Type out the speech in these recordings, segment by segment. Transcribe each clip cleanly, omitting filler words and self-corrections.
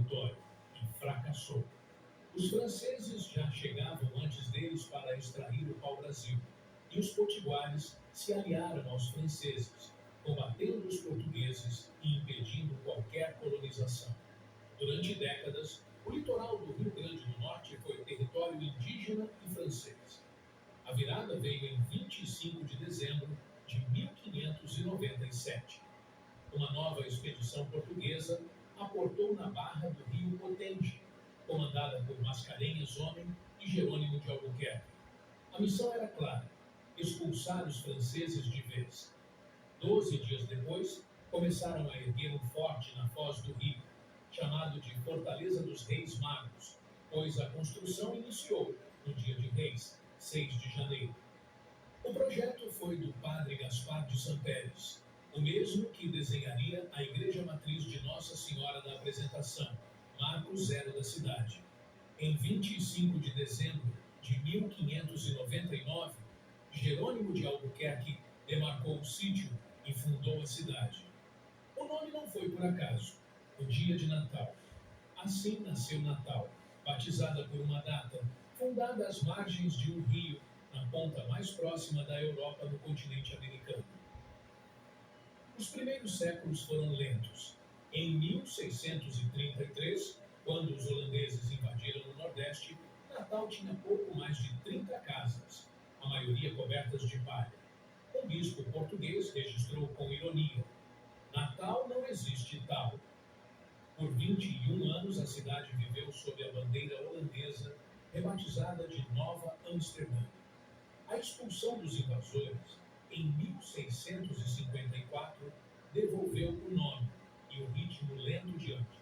território e fracassou. Os franceses já chegavam antes deles para extrair o pau-brasil, e os potiguares se aliaram aos franceses, combatendo os portugueses e impedindo qualquer colonização. Durante décadas, o litoral do Rio Grande do Norte foi território indígena e francês. A virada veio em 25 de dezembro de 1597. Uma nova expedição portuguesa aportou na barra do rio Potente, comandada por Mascarenhas Homem e Jerônimo de Albuquerque. A missão era clara: expulsar os franceses de vez. 12 dias depois, começaram a erguer um forte na foz do rio, chamado de Fortaleza dos Reis Magos, pois a construção iniciou no dia de Reis, 6 de janeiro. O projeto foi do padre Gaspar de Sampérez, o mesmo que desenharia a igreja matriz de Nossa Senhora da Apresentação, Marco Zero da cidade. Em 25 de dezembro de 1599, Jerônimo de Albuquerque demarcou o sítio e fundou a cidade. O nome não foi por acaso, o dia de Natal. Assim nasceu Natal, batizada por uma data, fundada às margens de um rio, na ponta mais próxima da Europa no continente americano. Os primeiros séculos foram lentos. Em 1633, quando os holandeses invadiram o Nordeste, Natal tinha pouco mais de 30 casas, a maioria cobertas de palha. Um bispo português registrou com ironia: Natal não existe tal. Por 21 anos, a cidade viveu sob a bandeira holandesa, rebatizada de Nova Amsterdã. A expulsão dos invasores, em 1654, devolveu o nome e o ritmo lento de antes.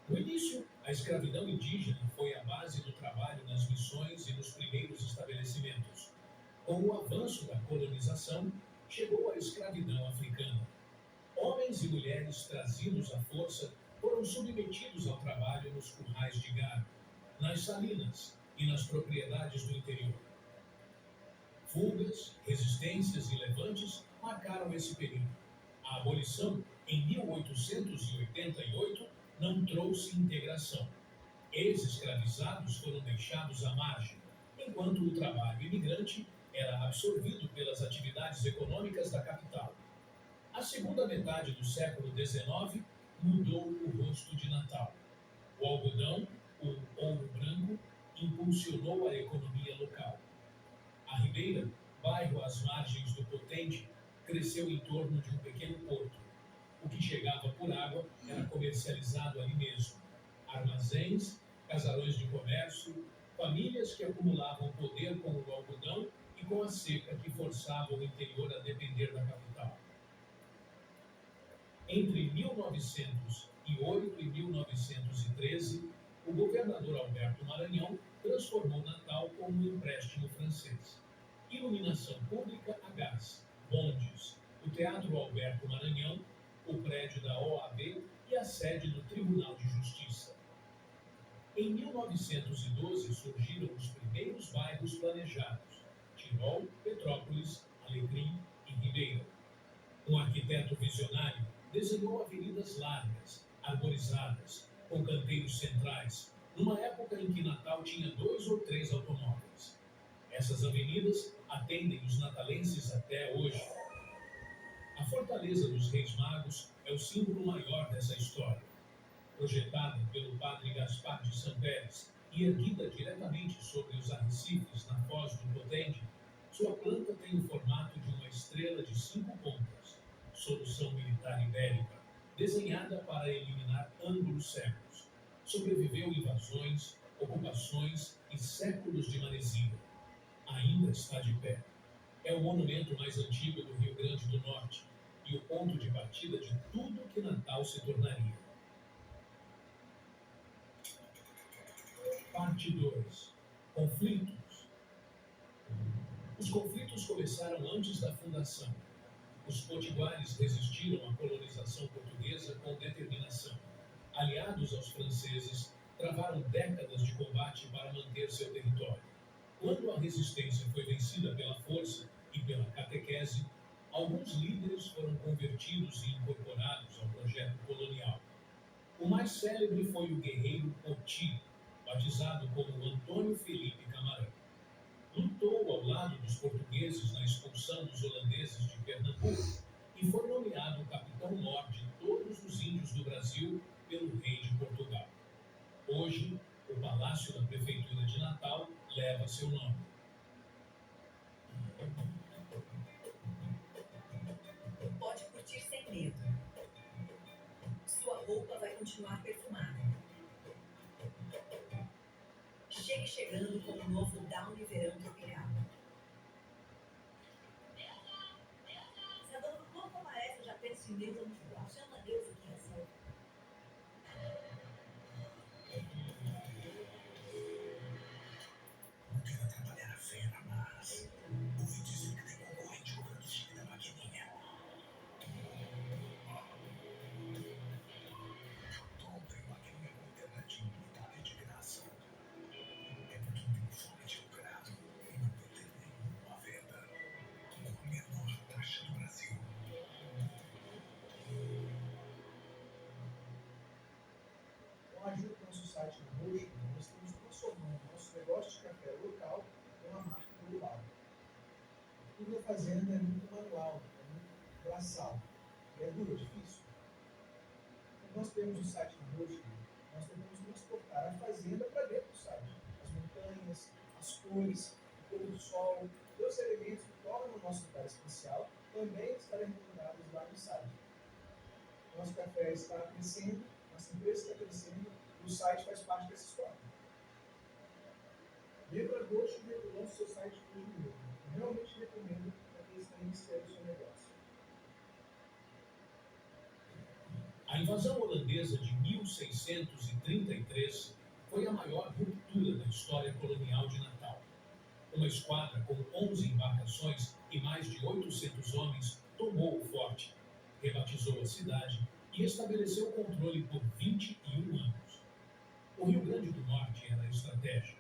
No início, a escravidão indígena foi a base do trabalho nas missões e nos primeiros estabelecimentos. Com o avanço da colonização, chegou a escravidão africana. Homens e mulheres trazidos à força foram submetidos ao trabalho nos currais de gado, nas salinas e nas propriedades do interior. Fugas, resistências e levantes marcaram esse período. A abolição, em 1888, não trouxe integração. Ex-escravizados foram deixados à margem, enquanto o trabalho imigrante era absorvido pelas atividades econômicas da capital. A segunda metade do século XIX mudou o rosto de Natal. O algodão, o ouro branco, impulsionou a economia local. A Ribeira, bairro às margens do Potente, cresceu em torno de um pequeno porto. O que chegava por água era comercializado ali mesmo. Armazéns, casarões de comércio, famílias que acumulavam poder com o algodão e com a seca que forçava o interior a depender da capital. Entre 1908 e 1913, o governador Alberto Maranhão transformou Natal como um empréstimo francês. Iluminação pública a gás, bondes, o Teatro Alberto Maranhão, o prédio da OAB e a sede do Tribunal de Justiça. Em 1912 surgiram os primeiros bairros planejados: Tirol, Petrópolis, Alecrim e Ribeira. Um arquiteto visionário desenhou avenidas largas, arborizadas, com canteiros centrais, numa época em que Natal tinha 2 ou 3 automóveis. Essas avenidas atendem os natalenses até hoje. A Fortaleza dos Reis Magos é o símbolo maior dessa história. Projetada pelo padre Gaspar de Sampérez e erguida diretamente sobre os arrecifes na foz do Potente, sua planta tem o formato de uma estrela de 5 pontas, solução militar ibérica, desenhada para eliminar ângulos cegos. Sobreviveu invasões, ocupações e séculos de maresia. Ainda está de pé. É o monumento mais antigo do Rio Grande do Norte e o ponto de partida de tudo que Natal se tornaria. Parte 2. Conflitos. Os conflitos começaram antes da fundação. Os potiguares resistiram à colonização portuguesa com determinação. Aliados aos franceses, travaram décadas de combate para manter seu território. Quando a resistência foi vencida pela força e pela catequese, alguns líderes foram convertidos e incorporados ao projeto colonial. O mais célebre foi o guerreiro Poti, batizado como Antônio Felipe Camarão. Lutou ao lado dos portugueses na expulsão dos holandeses de Pernambuco e foi nomeado capitão-mor de todos os índios do Brasil pelo rei de Portugal. Hoje, o Palácio da Prefeitura de Natal leva seu nome. Pode curtir sem medo. Sua roupa vai continuar perfumada. Chegue chegando com o novo Downy Verão Tropical. Se a dona do corpo aparece, eu já penso em Deus antigo. Chama Deus aqui, assim. Não quero atrapalhar a fera, mas ouvi dizer que tem concorrente cobrando chique da maquininha. Tom tem maquininha com internetinho limitada de graça. É pra quem tem fome de operado e não vai ter nenhuma venda. Com a menor taxa do Brasil. Com a ajuda do nosso site na Roxo, nós estamos transformando nosso negócio de café local em uma marca global. Tudo na fazenda é muito manual, é muito braçal. E é duro, é difícil. Quando nós temos o site na Roxo, nós tentamos transportar a fazenda para dentro do site. As montanhas, as cores, o pôr do sol, todos os elementos que tornam o nosso lugar especial também estarão encontrados lá no site. Nosso café está crescendo, nossa empresa está crescendo, e o site faz parte dessa história. Venha para Roxo e lance seu site hoje mesmo. Eu realmente recomendo para quem está iniciando o seu negócio. A invasão holandesa de 1633 foi a maior ruptura da história colonial de Natal. Uma esquadra com 11 embarcações e mais de 800 homens tomou o forte, rebatizou a cidade e estabeleceu o controle por 21 anos. O Rio Grande do Norte era a estratégia.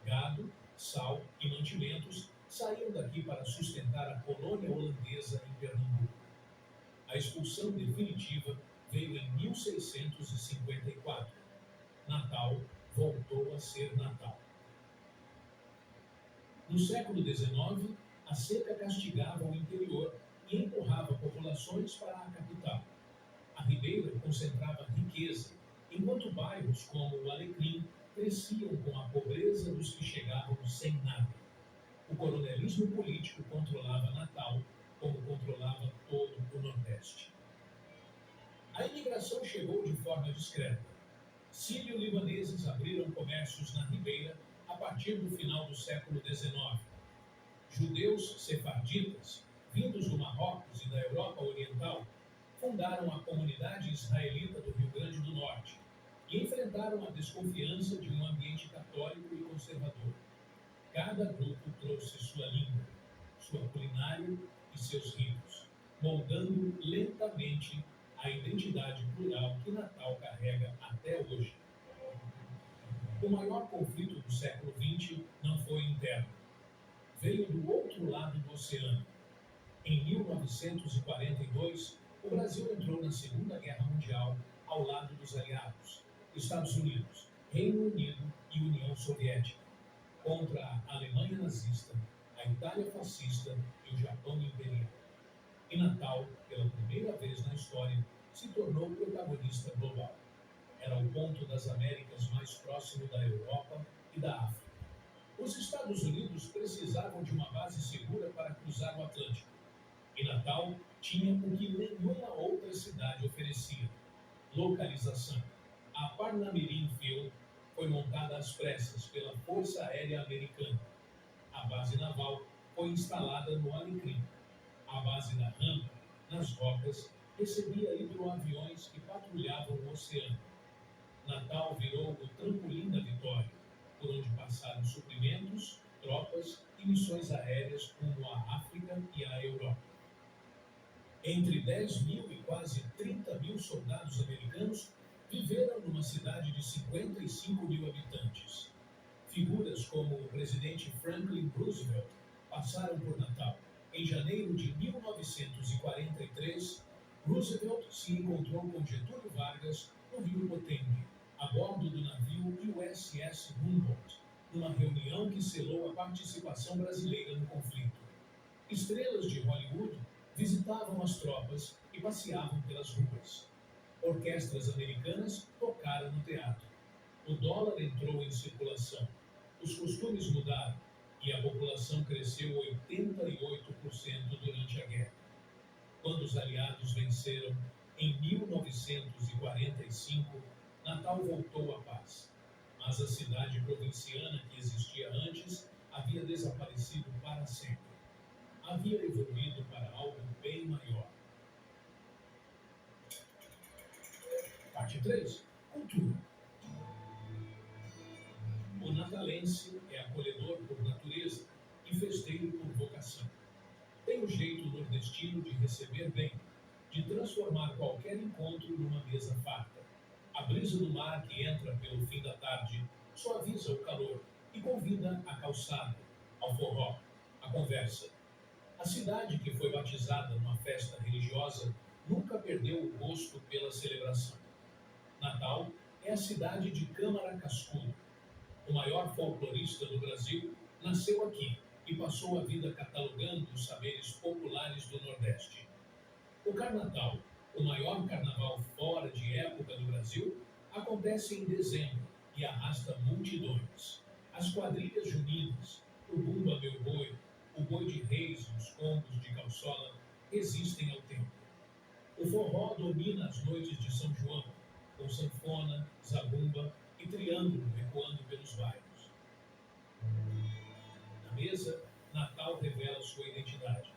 Gado, sal e mantimentos saíam daqui para sustentar a colônia holandesa em Pernambuco. A expulsão definitiva veio em 1654. Natal voltou a ser Natal. No século XIX, a seca castigava o interior e empurrava populações para a capital. A Ribeira concentrava riqueza, enquanto bairros como o Alecrim cresciam com a pobreza dos que chegavam sem nada. O coronelismo político controlava Natal, como controlava todo o Nordeste. A imigração chegou de forma discreta. Sírio-libaneses abriram comércios na Ribeira a partir do final do século XIX. Judeus sefarditas, vindos do Marrocos e da Europa Oriental, fundaram a comunidade israelita do Rio Grande do Norte e enfrentaram a desconfiança de um ambiente católico e conservador. Cada grupo trouxe sua língua, sua culinária e seus ritos, moldando lentamente a identidade plural que Natal carrega até hoje. O maior conflito do século XX não foi interno. Veio do outro lado do oceano. Em 1942, o Brasil entrou na Segunda Guerra Mundial ao lado dos aliados, Estados Unidos, Reino Unido e União Soviética, contra a Alemanha nazista, a Itália fascista e o Japão imperial. E Natal, pela primeira vez na história, se tornou protagonista global. Era o ponto das Américas mais próximo da Europa e da África. Os Estados Unidos precisavam de uma base segura para cruzar o Atlântico. E Natal tinha o que nenhuma outra cidade oferecia: localização. A Parnamirim Field foi montada às pressas pela Força Aérea Americana. A base naval foi instalada no Alecrim. A base da Rampa, nas rocas, recebia hidroaviões que patrulhavam o oceano. Natal virou o trampolim da vitória, por onde passaram suprimentos, tropas e missões aéreas rumo à África e à Europa. Entre 10 mil e quase 30 mil soldados americanos viveram numa cidade de 55 mil habitantes. Figuras como o presidente Franklin Roosevelt passaram por Natal. Em janeiro de 1943, Roosevelt se encontrou com Getúlio Vargas no no rio Potengi, a bordo do navio USS Humboldt, numa reunião que selou a participação brasileira no conflito. Estrelas de Hollywood visitavam as tropas e passeavam pelas ruas. Orquestras americanas tocaram no teatro. O dólar entrou em circulação. Os costumes mudaram e a população cresceu 88% durante a guerra. Quando os aliados venceram, em 1945, Natal voltou à paz. Mas a cidade provinciana que existia antes havia desaparecido para sempre. Havia evoluído para algo bem maior. Parte 3. Cultura. O natalense é acolhedor por natureza e festeiro por vocação. Tem o jeito nordestino de receber bem, de transformar qualquer encontro numa mesa farta. A brisa do mar que entra pelo fim da tarde suaviza o calor e convida à calçada, ao forró, à conversa. A cidade que foi batizada numa festa religiosa nunca perdeu o gosto pela celebração. Natal é a cidade de Câmara Cascudo. O maior folclorista do Brasil nasceu aqui e passou a vida catalogando os saberes populares do Nordeste. O Carnatal, o maior carnaval fora de época do Brasil, acontece em dezembro e arrasta multidões. As quadrilhas juninas, o Bumba Meu Boi, o Boi de Reis e os combos de calçola resistem ao tempo. O forró domina as noites de São João, com sanfona, zabumba e triângulo ecoando pelos bairros. Na mesa, Natal revela sua identidade.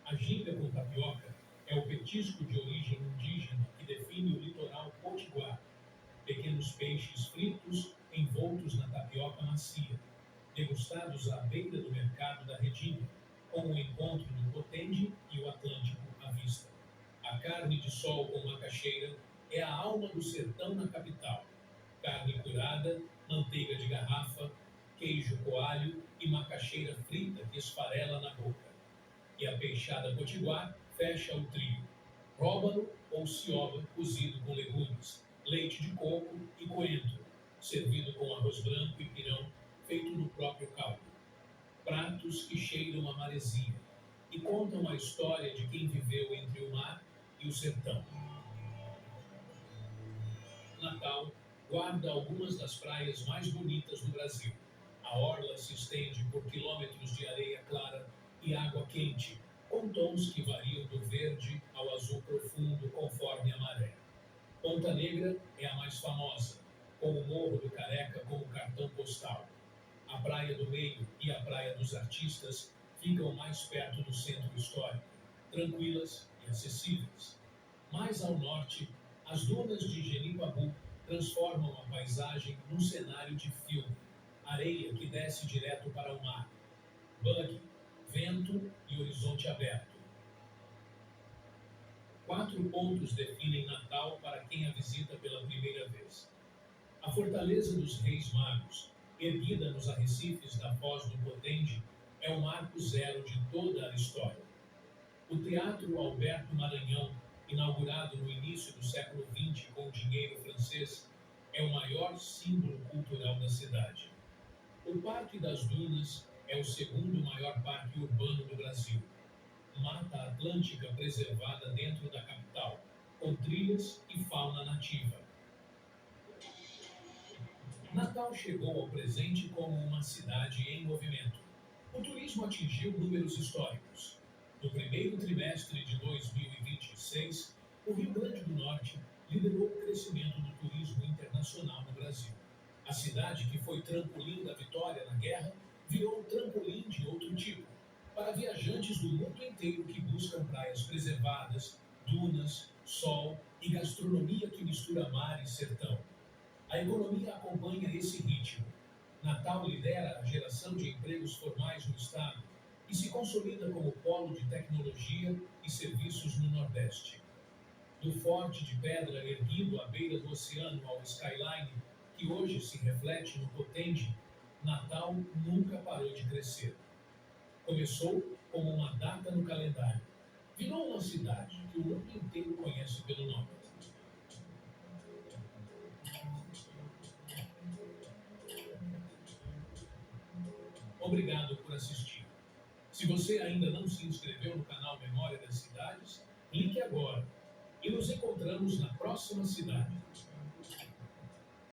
A ginga com tapioca é o petisco de origem indígena que define o litoral potiguar. Pequenos peixes fritos envoltos na tapioca macia, degustados à beira do mercado da Redinha, com o encontro do Potengi e o Atlântico à vista. A carne de sol com macaxeira é a alma do sertão na capital. Carne curada, manteiga de garrafa, queijo coalho e macaxeira frita que esfarela na boca. E a peixada potiguar fecha o trio. Róbalo ou cioba cozido com legumes, leite de coco e coentro, servido com arroz branco e pirão feito no próprio caldo. Pratos que cheiram a maresia e contam a história de quem viveu entre o mar e o sertão. Natal guarda algumas das praias mais bonitas do Brasil. A orla se estende por quilômetros de areia clara e água quente, com tons que variam do verde ao azul profundo conforme a maré. Ponta Negra é a mais famosa, com o Morro do Careca como cartão postal. A Praia do Meio e a Praia dos Artistas ficam mais perto do centro histórico, tranquilas e acessíveis. Mais ao norte, as dunas de Genipabu transformam a paisagem num cenário de filme. Areia que desce direto para o mar. Buggy, vento e horizonte aberto. 4 pontos definem Natal para quem a visita pela primeira vez. A Fortaleza dos Reis Magos, erguida nos arrecifes da Foz do Potengi, é o marco zero de toda a história. O Teatro Alberto Maranhão, inaugurado no início do século XX com dinheiro francês, é o maior símbolo cultural da cidade. O Parque das Dunas é o segundo maior parque urbano do Brasil. Mata Atlântica preservada dentro da capital, com trilhas e fauna nativa. Natal chegou ao presente como uma cidade em movimento. O turismo atingiu números históricos. No primeiro trimestre de 2026, o Rio Grande do Norte liderou o crescimento do turismo internacional no Brasil. A cidade que foi trampolim da vitória na guerra virou um trampolim de outro tipo, para viajantes do mundo inteiro que buscam praias preservadas, dunas, sol e gastronomia que mistura mar e sertão. A economia acompanha esse ritmo. Natal lidera a geração de empregos formais no estado e se consolida como polo de tecnologia e serviços no Nordeste. Do forte de pedra erguido à beira do oceano ao skyline, que hoje se reflete no Potengi, Natal nunca parou de crescer. Começou como uma data no calendário. Virou uma cidade que o mundo inteiro conhece pelo nome. Obrigado por assistir. Se você ainda não se inscreveu no canal Memória das Cidades, clique agora e nos encontramos na próxima cidade.